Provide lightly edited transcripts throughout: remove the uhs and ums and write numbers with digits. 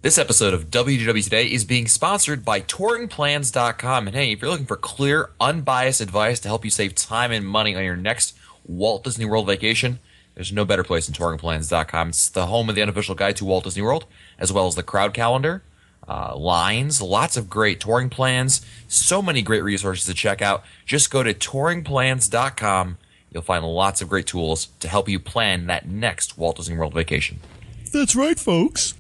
This episode of WDW Today is being sponsored by TouringPlans.com. And hey, if you're looking for clear, unbiased advice to help you save time and money on your next Walt Disney World vacation, there's no better place than TouringPlans.com. It's the home of the unofficial guide to Walt Disney World, as well as the crowd calendar, lines, lots of great touring plans, so many great resources to check out. Just go to TouringPlans.com. You'll find lots of great tools to help you plan that next Walt Disney World vacation. That's right, folks.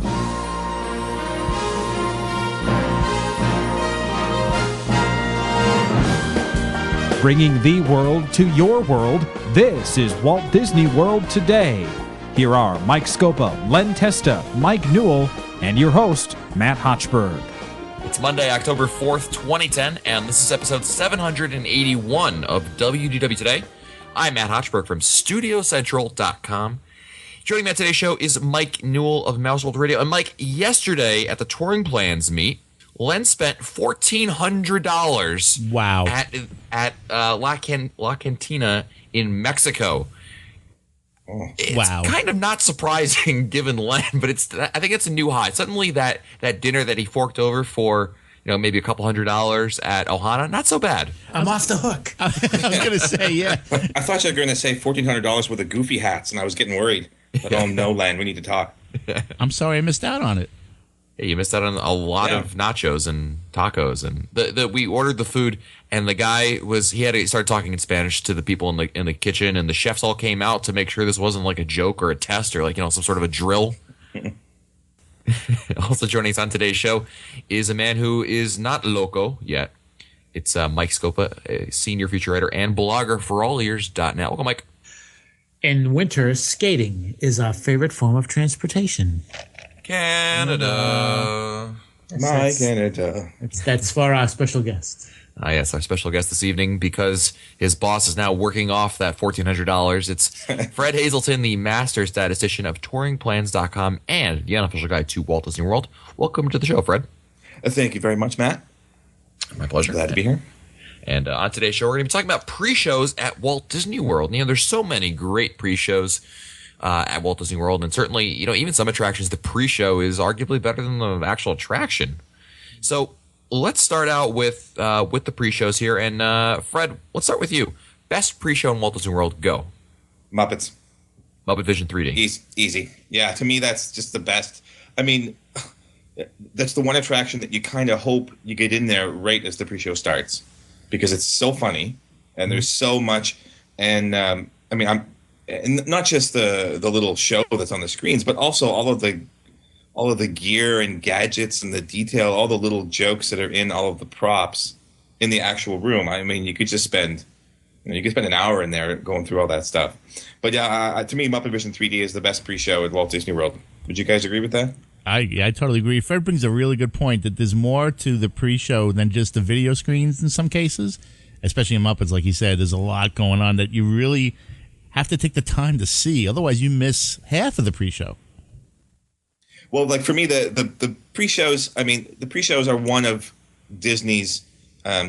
Bringing the world to your world, this is Walt Disney World Today. Here are Mike Scopa, Len Testa, Mike Newell, and your host, Matt Hochberg. It's Monday, October 4th, 2010, and this is episode 781 of WDW Today. I'm Matt Hochberg from StudioCentral.com. Joining me on today's show is Mike Newell of Mouse World Radio. And Mike, yesterday at the Touring Plans meet, Len spent $1,400 Wow. at La Cantina in Mexico. It's Wow. kind of not surprising given Len, but I think it's a new high. Suddenly that dinner that he forked over for, maybe a couple $100 at Ohana, not so bad. I'm off the hook. I was going to say, yeah. I thought you were going to say $1,400 worth of Goofy hats, and I was getting worried. But oh no, Len, we need to talk. I'm sorry I missed out on it. Hey, you missed out on a lot of nachos and tacos, and we ordered the food, and the guy started talking in Spanish to the people in the kitchen, and the chefs all came out to make sure this wasn't like a joke or a test or some sort of a drill. Also joining us on today's show is a man who is not loco yet. It's Mike Scopa, a senior feature writer and blogger for allears.net. Welcome, Mike. In winter, skating is our favorite form of transportation. Canada. My Canada. That's for our special guest. Yes, our special guest this evening, because his boss is now working off that $1,400. It's Fred Hazelton, the master statistician of TouringPlans.com and the unofficial guide to Walt Disney World. Welcome to the show, Fred. Thank you very much, Matt. My pleasure. Glad to be here. And on today's show, we're going to be talking about pre-shows at Walt Disney World. There's so many great pre-shows at Walt Disney World, and certainly, even some attractions, the pre-show is arguably better than the actual attraction. So let's start out with the pre-shows here. And Fred, let's start with you. Best pre-show in Walt Disney World, go. Muppets. Muppet Vision 3D. Easy. Yeah, to me, that's just the best. I mean, that's the one attraction that you kind of hope you get in there right as the pre-show starts, because it's so funny, and there's so much. And I'm and not just the little show that's on the screens, but also all of the gear and gadgets and the detail, all the little jokes that are in all of the props in the actual room. I mean, you could just spend an hour in there going through all that stuff. But yeah, to me, Muppet Vision 3D is the best pre-show at Walt Disney World. Would you guys agree with that? I totally agree. Fred brings a really good point that there's more to the pre-show than just the video screens in some cases, especially in Muppets. Like he said, there's a lot going on that you really have to take the time to see. Otherwise, you miss half of the pre-show. Well, like for me, the pre-shows, the pre-shows are one of Disney's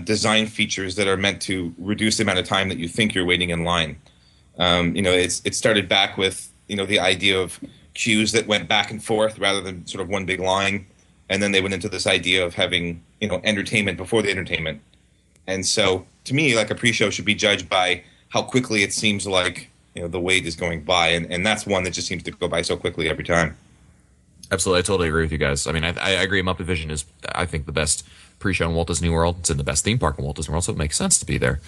design features that are meant to reduce the amount of time that you think you're waiting in line. It started back with, the idea of queues that went back and forth rather than sort of one big line. And then they went into this idea of having, entertainment before the entertainment. And so to me, like a pre-show should be judged by how quickly it seems like, the wait is going by. And that's one that just seems to go by so quickly every time. Absolutely. I totally agree with you guys. I agree. Muppet Vision is, I think, the best pre-show in Walt Disney World. It's in the best theme park in Walt Disney World, so it makes sense to be there.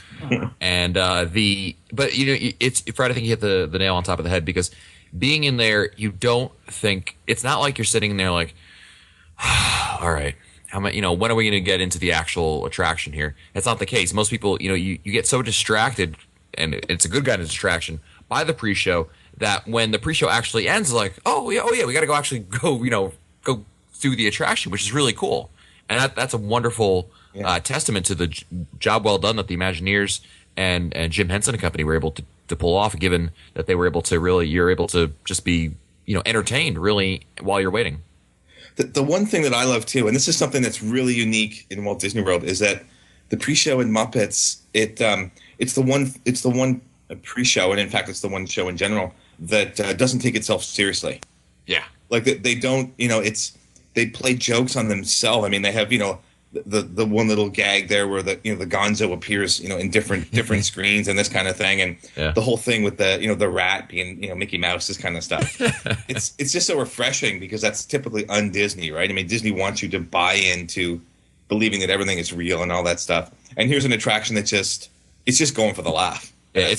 And it's Fred, I think you hit the nail on top of the head, because being in there, you don't think, it's not like you're sitting in there like, all right, when are we going to get into the actual attraction here? That's not the case. Most people, you get so distracted, and it's a good kind of distraction, by the pre-show, that when the pre-show actually ends, like, oh yeah, we got to go through the attraction, which is really cool. And that's a wonderful testament to the job well done that the Imagineers and Jim Henson and company were able to pull off, given that they were able to you're able to just be, entertained really while you're waiting. The one thing that I love too, and this is something that's really unique in Walt Disney World, is that the pre-show in Muppets, it's the one pre-show, and in fact it's the one show in general that doesn't take itself seriously. Yeah. Like they don't, they play jokes on themselves. I mean, they have the one little gag there where the Gonzo appears in different screens and this kind of thing, and the whole thing with the rat being Mickey Mouse, this kind of stuff. It's just so refreshing because that's typically un-Disney, right? I mean, Disney wants you to buy into believing that everything is real and all that stuff. And here's an attraction that it's just going for the laugh. Yeah,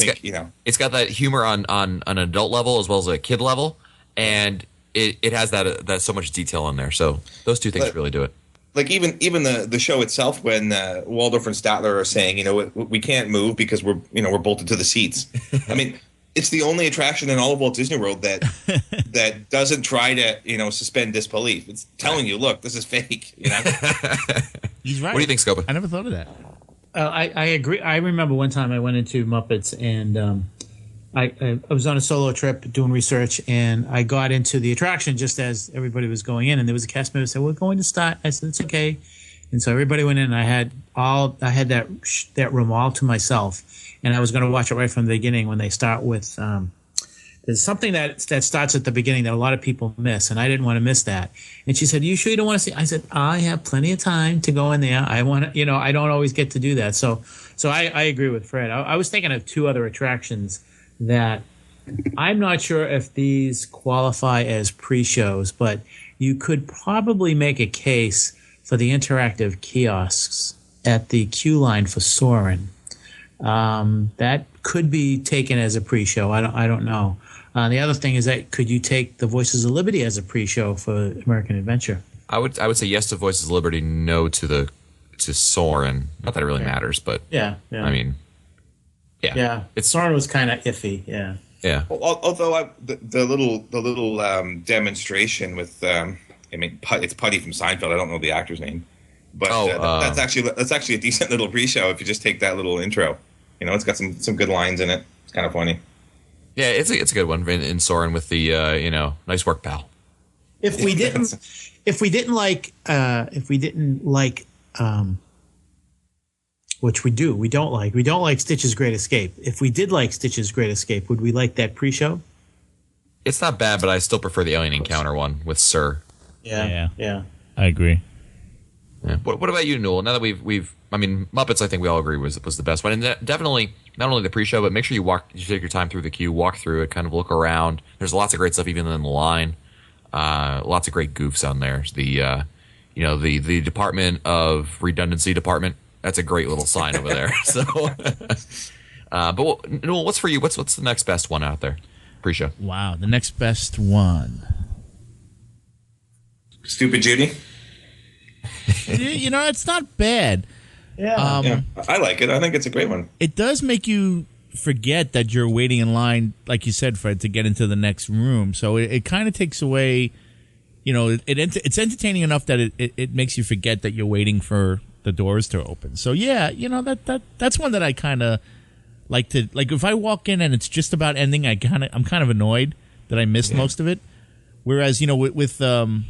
it's got that humor on an adult level as well as a kid level, and it has that so much detail in there. So those two things really do it. Like even the show itself, when Waldorf and Statler are saying, we can't move because we're bolted to the seats. I mean, it's the only attraction in all of Walt Disney World that doesn't try to suspend disbelief. It's telling you, look, this is fake. He's right. What do you think, Scopa? I never thought of that. I agree. I remember one time I went into Muppets and I was on a solo trip doing research, and I got into the attraction just as everybody was going in, and there was a cast member who said, "We're going to start." I said, "It's okay." And so everybody went in, and I had that room all to myself, and I was going to watch it right from the beginning when they start with. There's something that starts at the beginning that a lot of people miss, and I didn't want to miss that. And she said, "You sure you don't want to see?" I said, "I have plenty of time to go in there. I want to, I don't always get to do that." So I agree with Fred. I was thinking of two other attractions that I'm not sure if these qualify as pre-shows, but you could probably make a case for the interactive kiosks at the queue line for Soarin'. That could be taken as a pre-show. I don't know. The other thing is that could you take the Voices of Liberty as a pre-show for American Adventure? I would say yes to Voices of Liberty, no to Soarin'. Not that it really matters, but yeah. I mean, yeah. Soarin' was kind of iffy. Yeah. Yeah. Although the little demonstration with it's Putty from Seinfeld. I don't know the actor's name, but that's actually a decent little pre-show if you just take that little intro. It's got some good lines in it. It's kind of funny. Yeah, it's a good one in Soarin' with the nice work, pal. If we didn't like which we don't like Stitch's Great Escape. If we did like Stitch's Great Escape, would we like that pre-show? It's not bad, but I still prefer the Alien Encounter one with Sir. Yeah. I agree. Yeah. What about you, Newell? Now that we've Muppets, I think we all agree was the best one, and definitely not only the pre-show, but make sure you take your time through the queue, walk through it, kind of look around. There's lots of great stuff even in the line. Lots of great goofs on there. The Department of Redundancy Department. That's a great little sign over there. So, but Newell, what's for you? What's the next best one out there? Pre-show. Wow, the next best one. Stupid Judy. It's not bad. Yeah. I like it. I think it's a great one. It does make you forget that you're waiting in line, like you said, Fred, to get into the next room. So it kind of takes away, it's entertaining enough that it makes you forget that you're waiting for the doors to open. So yeah, that's one that I kind of like to like. If I walk in and it's just about ending, I'm kind of annoyed that I missed most of it. Whereas with the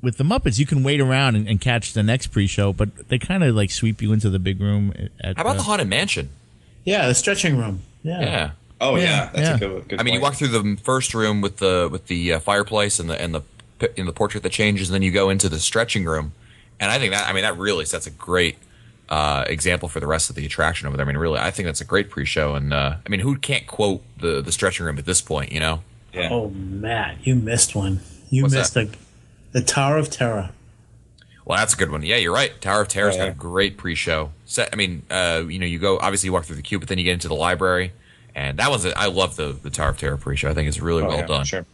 Muppets, you can wait around and catch the next pre-show, but they kind of like sweep you into the big room. How about the Haunted Mansion? Yeah, the stretching room. Yeah. Oh yeah, that's a good I mean, point. you walk through the first room with the fireplace and the portrait that changes, and then you go into the stretching room. And I think that really sets a great example for the rest of the attraction over there. I mean, really, I think that's a great pre-show. And who can't quote the stretching room at this point? Yeah. Oh, Matt, you missed one. What's missed the Tower of Terror. Well, that's a good one. Yeah, you're right. Tower of Terror's got a great pre-show. You go, obviously you walk through the queue, but then you get into the library, and that one's I love the Tower of Terror pre-show. I think it's really well done. Sure.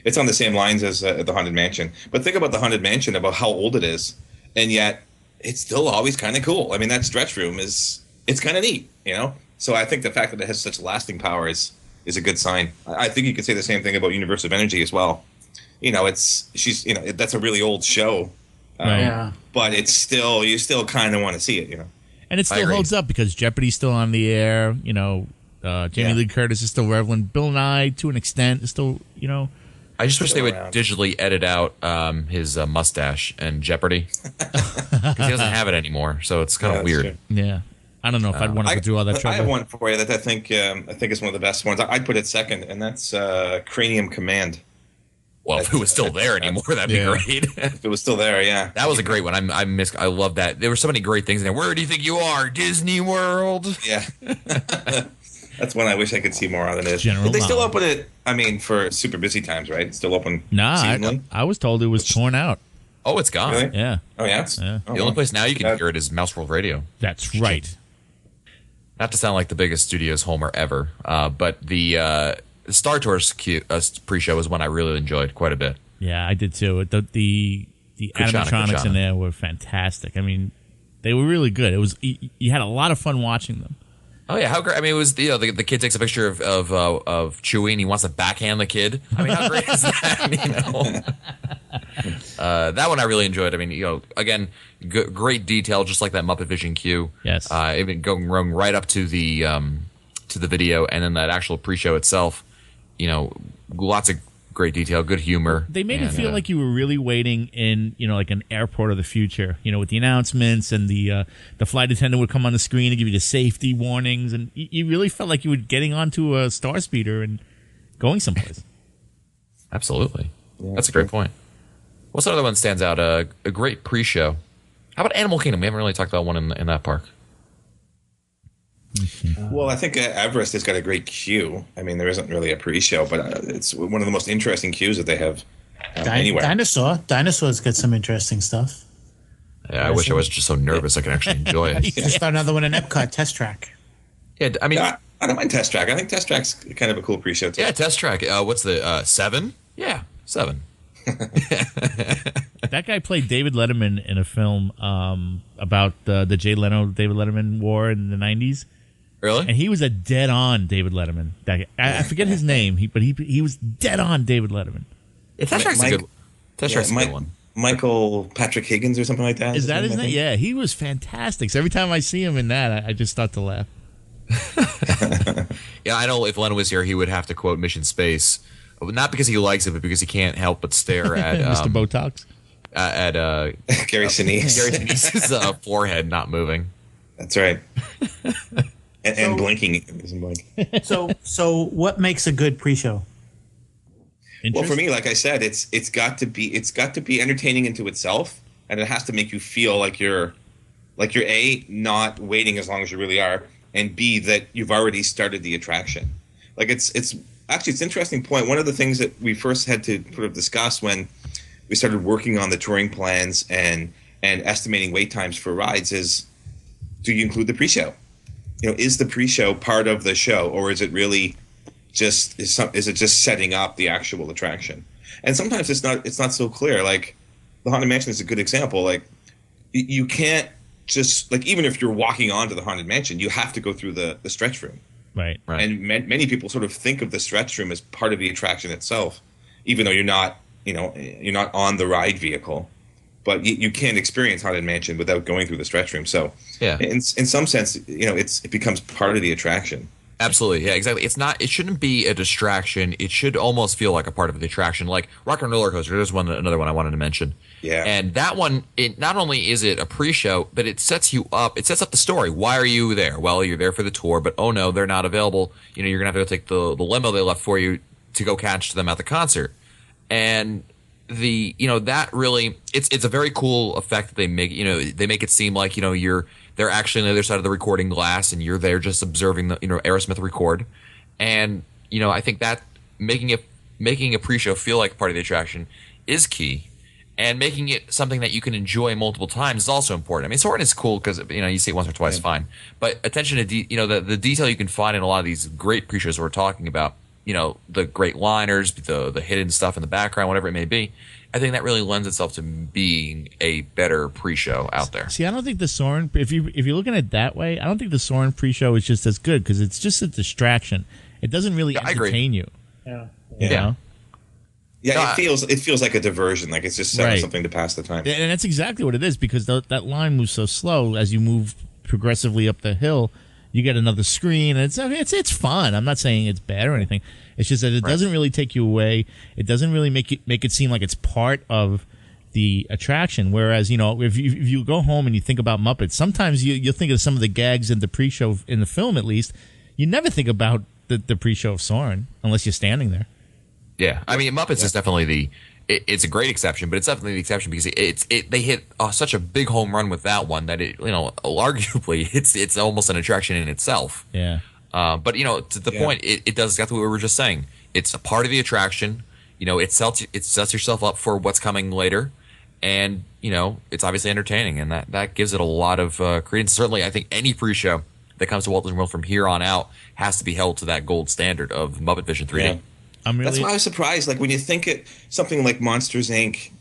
It's on the same lines as the Haunted Mansion. But think about the Haunted Mansion, about how old it is, and yet it's still always kind of cool. I mean, that stretch room it's kind of neat, So I think the fact that it has such lasting power is a good sign. I think you could say the same thing about Universe of Energy as well. That's a really old show. But it's still, you still kind of want to see it, And it still holds up because Jeopardy's still on the air. Jamie Lee Curtis is still relevant. Bill Nye, to an extent, is still, I just wish they would digitally edit out his mustache and Jeopardy because he doesn't have it anymore. So it's kind of weird. True. Yeah, I don't know if I'd want to go through all that trouble. I have one for you that I think is one of the best ones. I'd put it second, and that's Cranium Command. Well, if it was still there anymore, that'd be Yeah. great. If it was still there, yeah. That was a great one. I love that. There were so many great things in there. Where do you think you are, Disney World? Yeah. That's one I wish I could see more of than it is. General But they still knowledge. open it, I mean, for super busy times, right? It's still open Nah, seasonally? I was told it was torn out. Oh, it's gone. Really? Yeah, Oh, yeah? Yeah. Oh, The only well. place now you can hear it is Mouse World Radio. that's right. Not to sound like the biggest studios homer ever, but the Star Tours pre-show was one I really enjoyed quite a bit. Yeah, I did too. The animatronics in there were fantastic. I mean, they were really good. It was you had a lot of fun watching them. Oh yeah, how great! I mean, it was the kid takes a picture of Chewie and he wants to backhand the kid. I mean, how great is that? That one I really enjoyed. I mean, again, great detail, just like that Muppet Vision cue. Yes. Even going right up to the video, and then that actual pre-show itself. Lots of great detail, good humor. They made it and, feel like you were really waiting in, like an airport of the future, with the announcements and the flight attendant would come on the screen and give you the safety warnings. And you really felt like you were getting onto a star speeder and going someplace. Absolutely. That's a great point. What's another one that stands out? A great pre-show. How about Animal Kingdom? We haven't really talked about one in that park. Well, I think Everest has got a great queue. I mean, there isn't really a pre-show, but it's one of the most interesting queues that they have anywhere. Dinosaur's got some interesting stuff. Yeah, I wish I was just so nervous I could actually enjoy it. Just start another one in Epcot, Test Track. Yeah, I mean, Yeah, I don't mind Test Track. I think Test Track's kind of a cool pre-show too. yeah, Test Track. What's the 7? Yeah, 7. That guy played David Letterman in a film about the Jay Leno David Letterman war in the 90s. Really? And he was a dead-on David Letterman. That guy, I forget his name, but he was dead-on David Letterman. Yeah, Test Track's a good one. Test Track's a good one. Michael Patrick Higgins or something like that. Is that his I name? think? Yeah, he was fantastic. So every time I see him in that, I just start to laugh. Yeah, I know if Len was here, he would have to quote Mission Space. Not because he likes it, but because he can't help but stare at Mr. Botox. at Gary Sinise. Gary Sinise's forehead not moving. That's right. And blinking. It doesn't blink. So what makes a good pre-show? Well, for me, like I said, it's got to be entertaining into itself, and it has to make you feel like you're A, not waiting as long as you really are, and B, that you've already started the attraction. Like it's actually it's an interesting point. One of the things that we first had to sort of discuss when we started working on the touring plans and estimating wait times for rides is, do you include the pre-show? Is the pre-show part of the show, or is it really is it just setting up the actual attraction? And sometimes it's not so clear. Like the Haunted Mansion is a good example. Like you can't just, like, even if you're walking onto the Haunted Mansion, you have to go through the stretch room. Right. And many people sort of think of the stretch room as part of the attraction itself, even though you're not on the ride vehicle. But you can't experience Haunted Mansion without going through the stretch room. So, Yeah. in some sense, it becomes part of the attraction. Absolutely, yeah, exactly. It shouldn't be a distraction. It should almost feel like a part of the attraction. Like Rock and Roller Coaster, there's another one I wanted to mention. Yeah. And that one, it not only is it a pre-show, but it sets you up. It sets up the story. Why are you there? Well, you're there for the tour, but oh no, they're not available. You're gonna have to go take the limo they left for you to go catch them at the concert. And that really, it's a very cool effect that they make. They make it seem like they're actually on the other side of the recording glass, and you're there just observing the Aerosmith record. And I think that making a pre-show feel like part of the attraction is key, and making it something that you can enjoy multiple times is also important. I mean, Soarin' is cool because you see it once or twice, fine. But attention to the detail you can find in a lot of these great pre-shows we're talking about. The great liners, the hidden stuff in the background, whatever it may be. I think that really lends itself to being a better pre-show out there. See, I don't think the Soarin', if you're looking at it that way, I don't think the Soarin' pre-show is just as good because it's just a distraction. It doesn't really entertain you. Yeah. You know? Yeah, it feels like a diversion, like it's just Right. something to pass the time. And that's exactly what it is because that line moves so slow as you move progressively up the hill. You get another screen, and it's fun. I'm not saying it's bad or anything. It's just that it doesn't really take you away. It doesn't really make it seem like it's part of the attraction. Whereas if you go home and you think about Muppets, sometimes you'll think of some of the gags in the pre-show in the film. At least you never think about the pre-show of Soarin' unless you're standing there. Yeah, I mean, Muppets is definitely it's a great exception, but it's definitely the exception because they hit such a big home run with that one that arguably it's almost an attraction in itself. Yeah. But to the point, it does exactly what we were just saying. It's a part of the attraction. It sets yourself up for what's coming later, and it's obviously entertaining, and that gives it a lot of credence. Certainly, I think any pre-show that comes to Walt Disney World from here on out has to be held to that gold standard of Muppet Vision 3D. Yeah. That's why I was surprised. Like when you think something like Monsters Inc.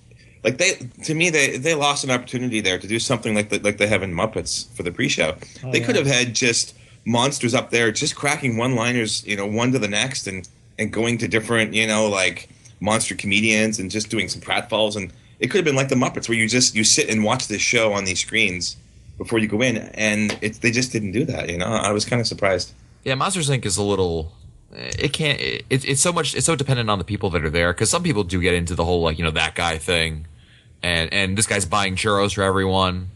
Like they lost an opportunity there to do something like they have in Muppets for the pre-show. They could have had just monsters up there, just cracking one-liners, one to the next, and going to different, like monster comedians and just doing some pratfalls, and it could have been like the Muppets where you sit and watch this show on these screens before you go in, and they just didn't do that. I was kind of surprised. Yeah, Monsters Inc. is a little. It's so dependent on the people that are there, because some people do get into the whole that guy thing, and this guy's buying churros for everyone.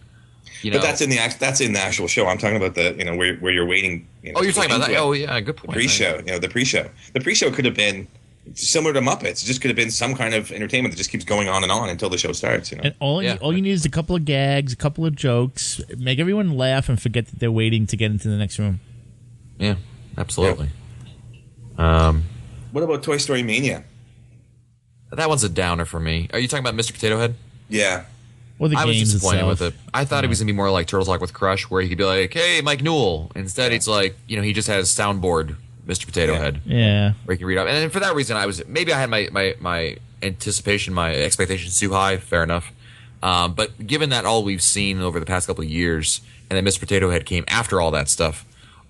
But that's in the actual show. I'm talking about the where you're waiting. You're talking about that. Oh yeah, good point. The pre-show could have been similar to Muppets. It just could have been some kind of entertainment that just keeps going on and on until the show starts. And all you need is a couple of gags, a couple of jokes, make everyone laugh and forget that they're waiting to get into the next room. Yeah, absolutely. What about Toy Story Mania? That one's a downer for me. Are you talking about Mr. Potato Head? Yeah. Well, the I was games disappointed itself. with it. I thought it was gonna be more like Turtle Talk with Crush, where he could be like, "Hey, Mike Newell." Instead, it's like he just has soundboard Mr. Potato Head, Yeah. where he can read up. And for that reason, I had my anticipation, my expectations too high. Fair enough. But given that all we've seen over the past couple of years, and that Mr. Potato Head came after all that stuff,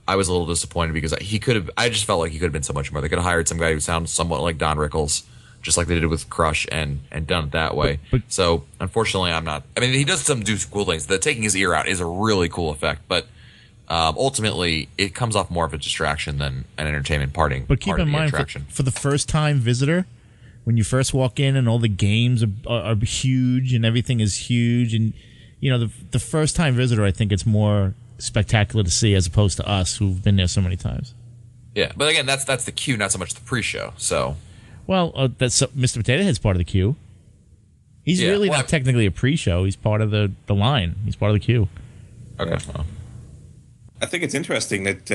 I was a little disappointed because I just felt like he could have been so much more. They could have hired some guy who sounds somewhat like Don Rickles, just like they did with Crush, and done it that way. So unfortunately, I'm not. I mean, he does do cool things. The taking his ear out is a really cool effect, but ultimately, it comes off more of a distraction than an entertainment parting. But keep in mind, for the first-time visitor, when you first walk in and all the games are huge and everything is huge, and the first-time visitor, I think it's more spectacular to see as opposed to us who've been there so many times. Yeah, but again, that's the queue, not so much the pre-show. So, well, that's Mr. Potato Head's part of the queue. He's really not technically a pre-show. He's part of the line. He's part of the queue. Okay. Well. I think it's interesting that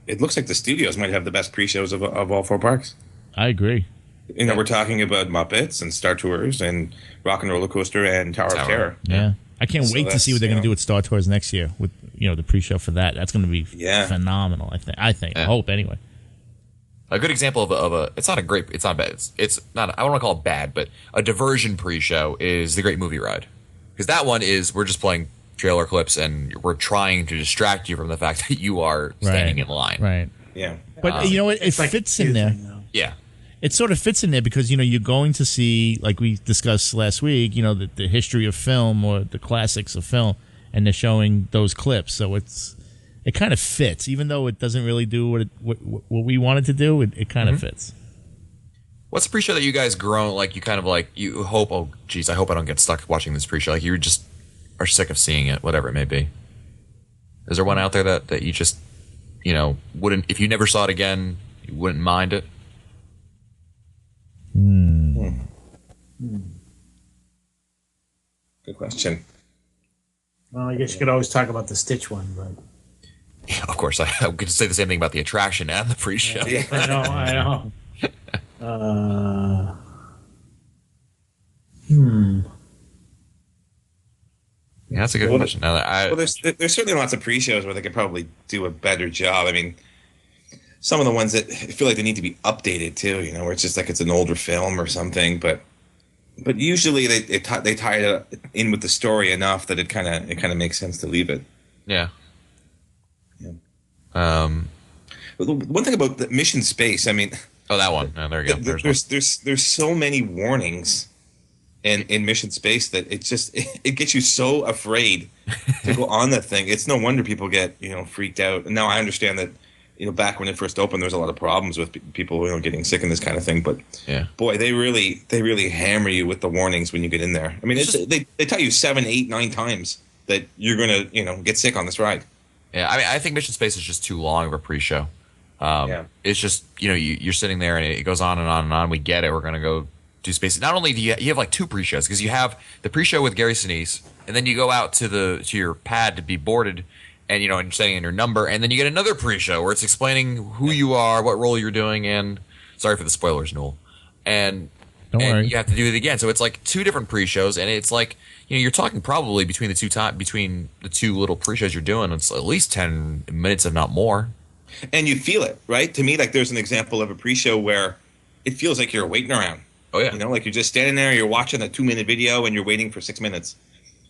it looks like the studios might have the best pre-shows of all four parks. I agree. We're talking about Muppets and Star Tours and Rock and Roller Coaster and Tower of Terror. Yeah. I can't wait to see what they're going to do with Star Tours next year with the pre-show for that. That's going to be phenomenal. I think. I hope anyway. A good example of a it's not bad. It's not. I don't want to call it bad, but a diversion pre-show is the Great Movie Ride, because that one is we're just playing trailer clips and we're trying to distract you from the fact that you are standing in line. Right. Yeah. But it fits in there. Yeah. It sort of fits in there because you're going to see, like we discussed last week, the history of film or the classics of film, and they're showing those clips. So it kind of fits, even though it doesn't really do what we wanted to do. It kind of fits. What's the pre-show that you guys grown like? You kind of like you hope. Oh, geez, I hope I don't get stuck watching this pre-show. Like you just are sick of seeing it, whatever it may be. Is there one out there that you just wouldn't, if you never saw it again, you wouldn't mind it? Good question. Well, I guess you could always talk about the Stitch one, but Yeah, of course, I could say the same thing about the attraction and the pre-show. Yeah. I know. Yeah, that's a good question. Now, Well, there's certainly lots of pre-shows where they could probably do a better job. I mean, some of the ones that I feel like they need to be updated too, where it's just like it's an older film or something. But usually they tie it in with the story enough that it kind of makes sense to leave it. yeah. But the one thing about the Mission Space, I mean, Oh, that one. Oh, there you go. there's so many warnings in Mission Space that it gets you so afraid to go on that thing. It's no wonder people get freaked out. And now I understand that back when it first opened, there was a lot of problems with people getting sick and this kind of thing. But Yeah. boy, they really hammer you with the warnings when you get in there. I mean, they tell you 7, 8, 9 times that you're gonna get sick on this ride. Yeah, I mean, I think Mission Space is just too long of a pre-show. It's just, you're sitting there and it goes on and on and on. We get it. We're going to go do space. Not only do you have like two pre-shows, because you have the pre-show with Gary Sinise, and then you go out to your pad to be boarded, and and you're setting in your number, and then you get another pre-show where it's explaining who you are, what role you're doing, and sorry for the spoilers, Newell. And Don't worry. You have to do it again. So it's like two different pre-shows, and it's like you're talking probably between the two little pre-shows you're doing, it's at least 10 minutes, if not more. And you feel it, right? To me, like there's an example of a pre-show where it feels like you're waiting around. Oh yeah, like you're just standing there, you're watching a 2-minute video, and you're waiting for 6 minutes.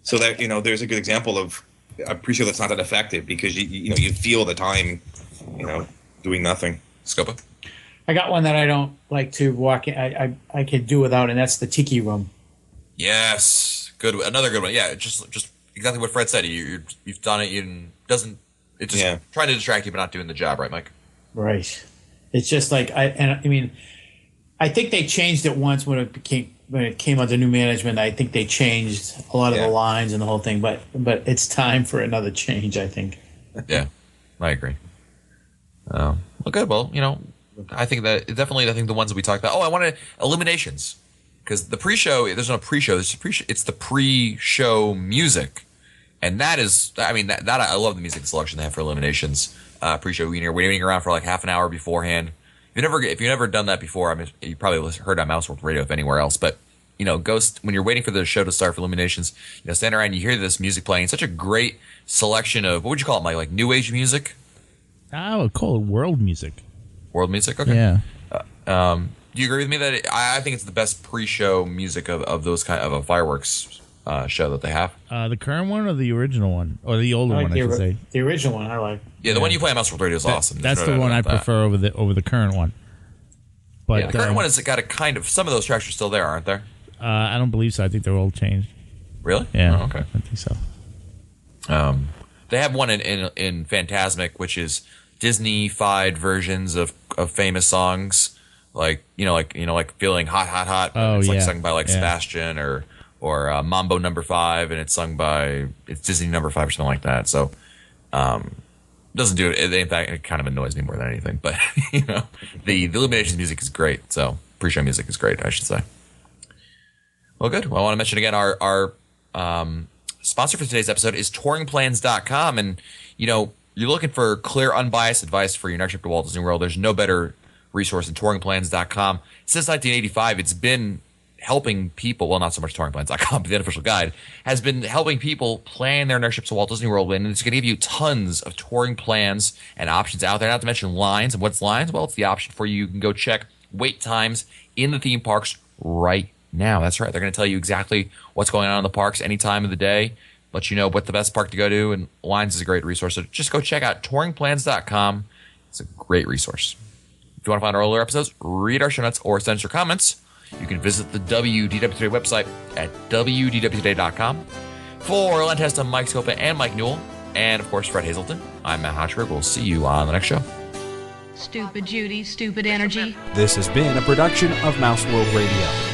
So that there's a good example of a pre-show that's not that effective because you feel the time, doing nothing. Scopa. I got one that I don't like to walk in. I could do without, and that's the Tiki Room. Yes, good. Another good one. Yeah, just exactly what Fred said. You've done it. It's just trying to distract you, but not doing the job, right, Mike? Right. It's just like I think they changed it once when it came under new management. I think they changed a lot of the lines and the whole thing, but it's time for another change, I think. Yeah, I agree. Well, good. Well, I think that definitely. I think the ones that we talked about. Oh, I wanted Illuminations, because the pre-show. There's no pre-show. It's the pre-show music, and that is. I mean, that I love the music selection they have for Illuminations pre-show. You're waiting around for like half an hour beforehand. If you've never done that before, I mean, you probably heard on Mouse World Radio if anywhere else. But when you're waiting for the show to start for Illuminations, stand around, you hear this music playing. It's such a great selection of, what would you call it, Mike? Like new age music? I would call it world music. World music, okay. Yeah. Do you agree with me that I think it's the best pre-show music of those kind of a fireworks show that they have? The current one or the original one, or the older one, I should say. The original one I like. Yeah, the one you play on Mouse World Radio is awesome. That's the one I prefer over the current one. But the current one has got a kind of, some of those tracks are still there, aren't there? I don't believe so. I think they're all changed. Really? Yeah. Oh, okay. I think so. They have one in Fantasmic, which is Disney-fied versions of famous songs, like feeling hot, hot, hot. Oh, it's yeah. Sung by Sebastian or Mambo No. 5, and it's sung by Disney No. 5 or something like that. So, doesn't do it. In fact, it kind of annoys me more than anything. But the Illuminations music is great. So pre-show music is great, I should say. Well, good. Well, I want to mention again our sponsor for today's episode is touringplans.com, and you're looking for clear, unbiased advice for your next trip to Walt Disney World. There's no better resource than touringplans.com. Since 1985, it's been helping people, well, not so much touringplans.com, but the unofficial guide, has been helping people plan their next trips to Walt Disney World, and it's going to give you tons of touring plans and options out there, not to mention lines. And what's lines? Well, it's the option for you. You can go check wait times in the theme parks right now. That's right. They're going to tell you exactly what's going on in the parks any time of the day, let you know what the best park to go to, and Lines is a great resource. So just go check out touringplans.com. It's a great resource. If you want to find our earlier episodes, read our show notes, or send us your comments, you can visit the WDW Today website at wdwtoday.com. For Len Testa, Mike Scopa, and Mike Newell, and of course Fred Hazelton, I'm Matt Hochberg. We'll see you on the next show. Stupid Judy, stupid energy. This has been a production of Mouse World Radio.